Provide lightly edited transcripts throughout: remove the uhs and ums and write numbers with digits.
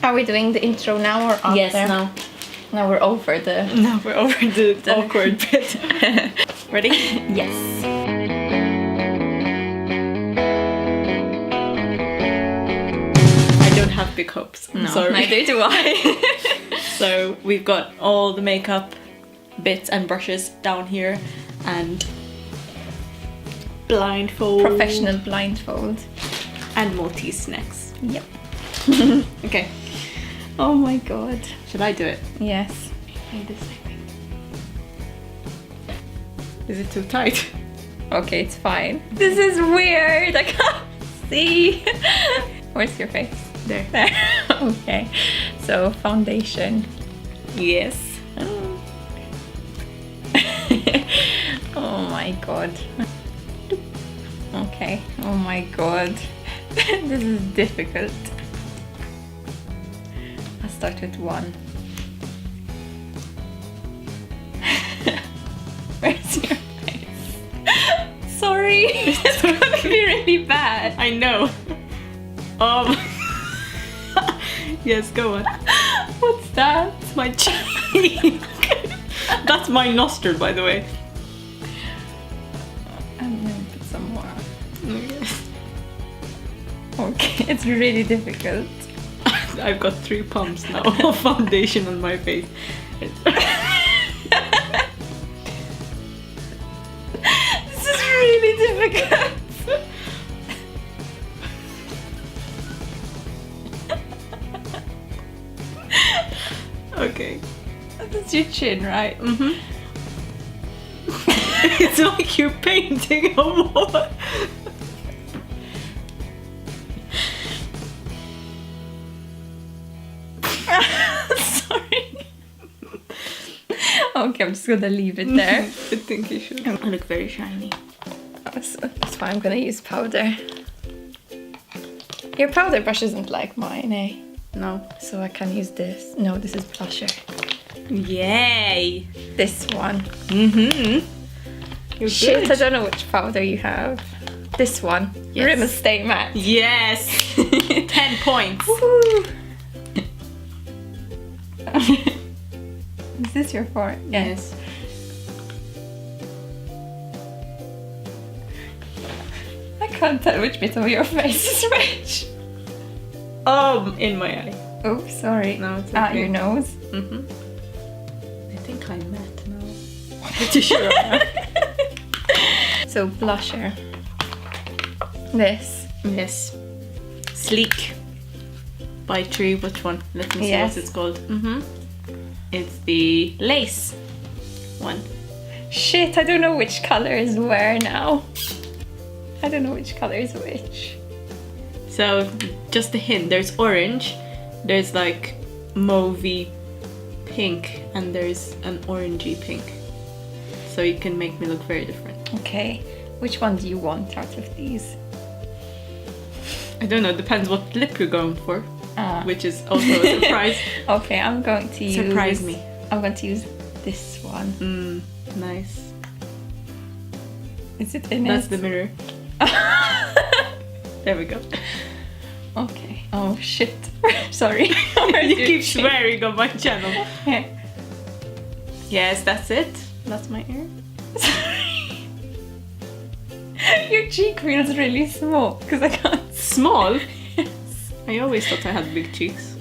Are we doing the intro now or after? Yes, now. Now we're over the... Now we're over the awkward bit. Ready? Yes. I don't have big hopes. I'm sorry. Neither do I. So we've got all the makeup bits and brushes down here and blindfold. Professional blindfold. And Maltese next. Yep. Okay. Oh my god. Should I do it? Yes. Like this, I think. Is it too tight? Okay, it's fine. This is weird. I can't see. Where's your face? There. There. Okay. So foundation. Yes. Oh my god. Okay. Oh my god. This is difficult. I'll start with one. Where's your face? Sorry. It's gonna be really bad. I know. Yes, go on. What's that? It's my cheek. That's my nostril, by the way. I'm gonna put some more. Okay, it's really difficult. I've got 3 pumps now of foundation on my face. This is really difficult. Okay. That's your chin, right? Mm-hmm. It's like you're painting a wall. Sorry. Okay, I'm just gonna leave it there. I think you should. I look very shiny. That's fine, I'm gonna use powder. Your powder brush isn't like mine, eh? No. So I can use this. No, this is blusher. Yay! This one. Mm-hmm. You're Shit, good. I don't know which powder you have. This one. Yes. Rimmel Stay Matte. Yes! 10 points. Woohoo! Is this your part? Yes. I can't tell which bit of your face is which. In my eye. Oh, sorry. No, it's Ah, okay. your nose. Mm-hmm. I think I'm matte now. Pretty sure I am. So blusher. This. Yes. Sleek. By Tree. Which one? Let me see Yes. what it's called. Mm-hmm. It's the lace one. Shit, I don't know which color is where now. I don't know which color is which. So, just a hint, there's orange, there's like mauvey pink, and there's an orangey pink. So you can make me look very different. Okay, which one do you want out of these? I don't know, depends what lip you're going for, Ah. which is also a surprise. Okay, I'm going to use... Surprise me. I'm going to use this one. Nice. Is it in That's it? the mirror. There we go. Okay. Oh shit. Sorry. You keep swearing on my channel. Yeah. Yes, that's it. That's my ear. Sorry. Your cheek feels really small because I can't. Small? Yes. I always thought I had big cheeks.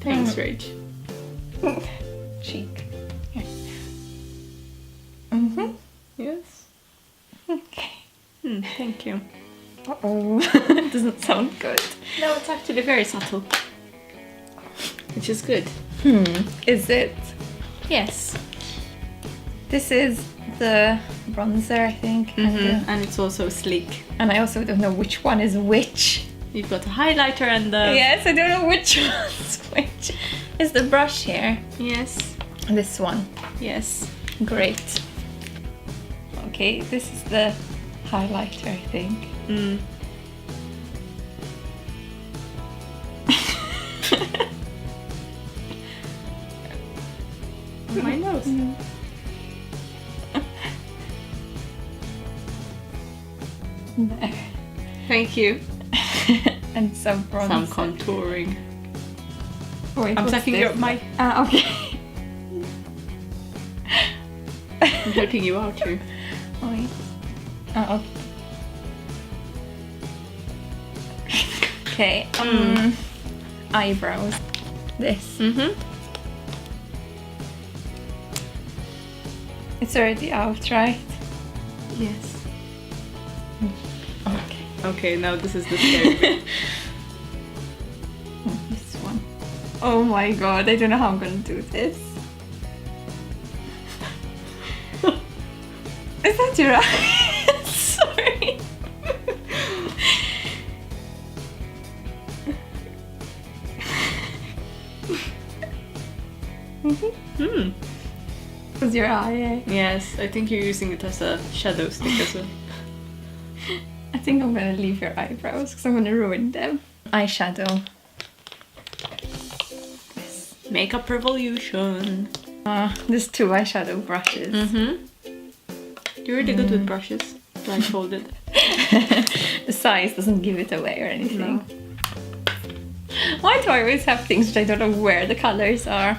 Thanks, Rage. Cheek. Here. Mm-hmm. Yes. Okay. Thank you. Uh-oh. Doesn't sound good. No, it's actually very subtle. Which is good. Is it? Yes. This is the bronzer, I think. And it's also sleek. And I also don't know which one is which. You've got a highlighter and the... Yes, I don't know which one's which. Is the brush here? Yes. This one. Yes. Great. Okay, this is the highlighter, I think. My nose. There. Thank you. And some bronzer. Some contouring. Wait, I'm what's sucking this? your my. Ah, okay. I'm helping you out here. Wait. Oh, okay. Eyebrows. This. It's already out, right? Yes. Okay. Okay, now this is the scary bit. This one. Oh my god, I don't know how I'm gonna do this. Is that your eye? Sorry. Is your eye, eh? Yes, I think you're using it as a shadow stick as well. I think I'm gonna leave your eyebrows because I'm gonna ruin them. Eyeshadow. Makeup revolution. There's 2 eyeshadow brushes. You're really good with brushes. Blindfolded. The size doesn't give it away or anything. No. Why do I always have things which I don't know where the colors are?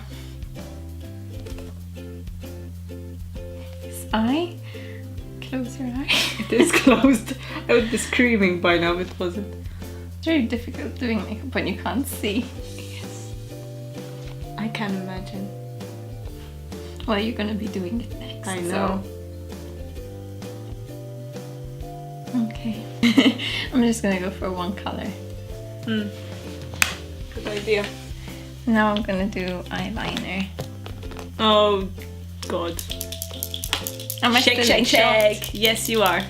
This eye? Close your eye. It is closed. I would be screaming by now if it wasn't. It's very difficult doing makeup when you can't see. Yes. I can imagine. Well, you're gonna be doing it next. I know. So. Okay. I'm just gonna go for one color. Good idea. Now I'm gonna do eyeliner. Oh, God. Am I Shake, still in shake, shot? shake. Yes, you are.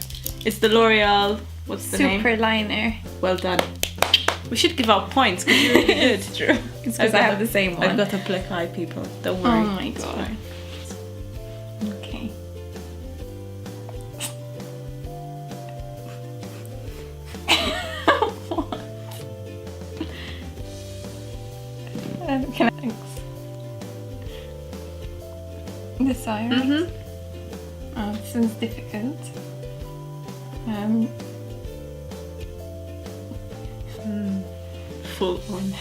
It's the L'Oreal. What's the name? Super liner. Well done. We should give out points because you're really good. It's true. It's because I have the same one. I've got a black eye, people. Don't worry. Oh my It's god. fine. Okay. What? Can I? Thanks. This eye, right? Oh, this one's difficult. Full on.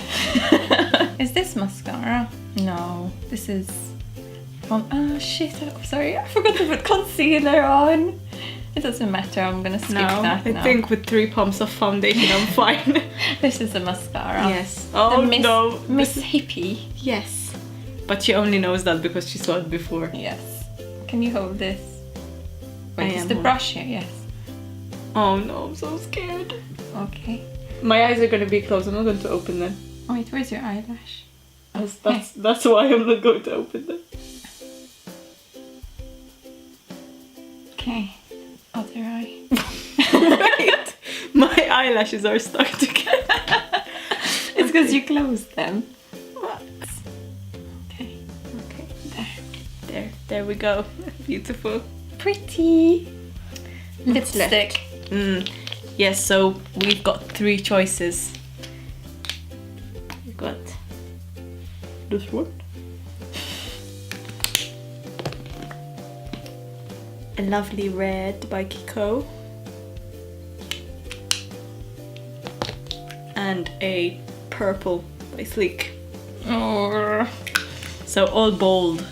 Is this mascara? No, this is. Oh shit! I'm sorry, I forgot to put concealer on. It doesn't matter. I'm gonna skip that I now. think with 3 pumps of foundation, I'm fine. This is a mascara. Yes. Oh The Miss, no. Miss Hippie. Yes. But she only knows that because she saw it before. Yes. Can you hold this? Wait, is am the holding. brush here? Yes. Oh no, I'm so scared. Okay. My eyes are gonna be closed. I'm not going to open them. Wait, where's your eyelash? That's why I'm not going to open them. Okay. Other eye. Wait, my eyelashes are stuck together. It's because you closed them. What? Okay. Okay. There we go. Beautiful. Pretty. Lipstick. Yes, so we've got 3 choices. We've got this one. A lovely red by Kiko. And a purple by Sleek. Or So all bold.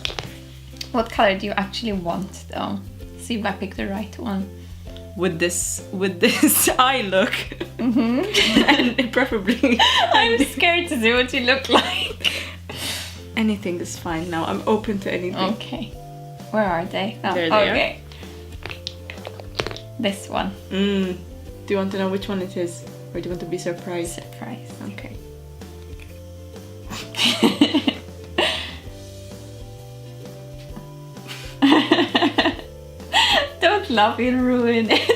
what color do you actually want, though? See if I pick the right one. With this eye look. And preferably I'm scared to see what you look like. anything is fine now. I'm open to anything. Okay. Where are they? Oh, There they are. okay. This one. Do you want to know which one it is? Or do you want to be surprised? Surprise. Okay. Don't laugh, you'll ruin it.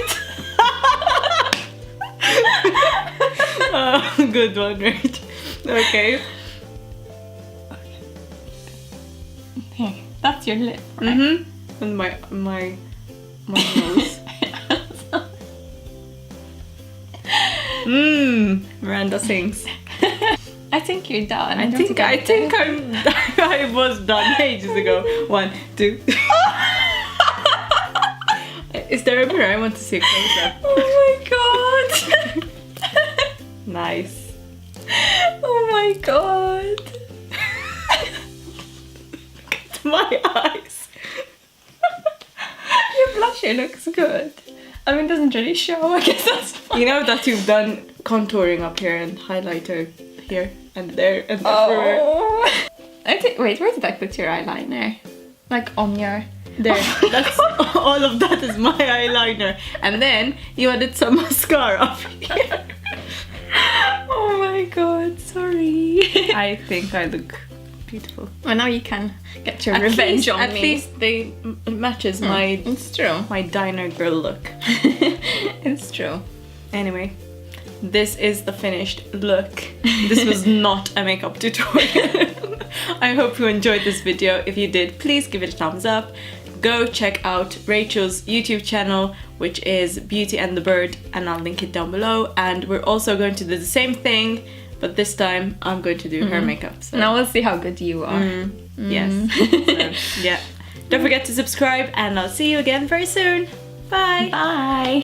Oh, good one, right? Okay. Here, that's your lip, right? And my nose. Miranda sings. I think you're done. I think I was done ages ago. 1, 2. Is there a mirror? I want to see a close up. Oh my god. Nice. Oh my god. my eyes. Your blusher looks good. I mean, it doesn't really show. I guess that's fine. You know that you've done contouring up here and highlighter here and there and everywhere. Oh. Wait, where did I put your eyeliner? Like on your... There. That's all of that is my eyeliner. And then you added some mascara up here. Oh my god, sorry. I think I look beautiful. Well, now you can get your revenge on me. At least they matches my It's true. my diner girl look. It's true. Anyway, this is the finished look. This was not a makeup tutorial. I hope you enjoyed this video. If you did, please give it a thumbs up. Go check out Rachel's YouTube channel, which is Beauty and the Bird, and I'll link it down below. And we're also going to do the same thing, but this time I'm going to do her makeup. So. Now we'll see how good you are. Yes. So, yeah. Don't forget to subscribe, and I'll see you again very soon. Bye. Bye.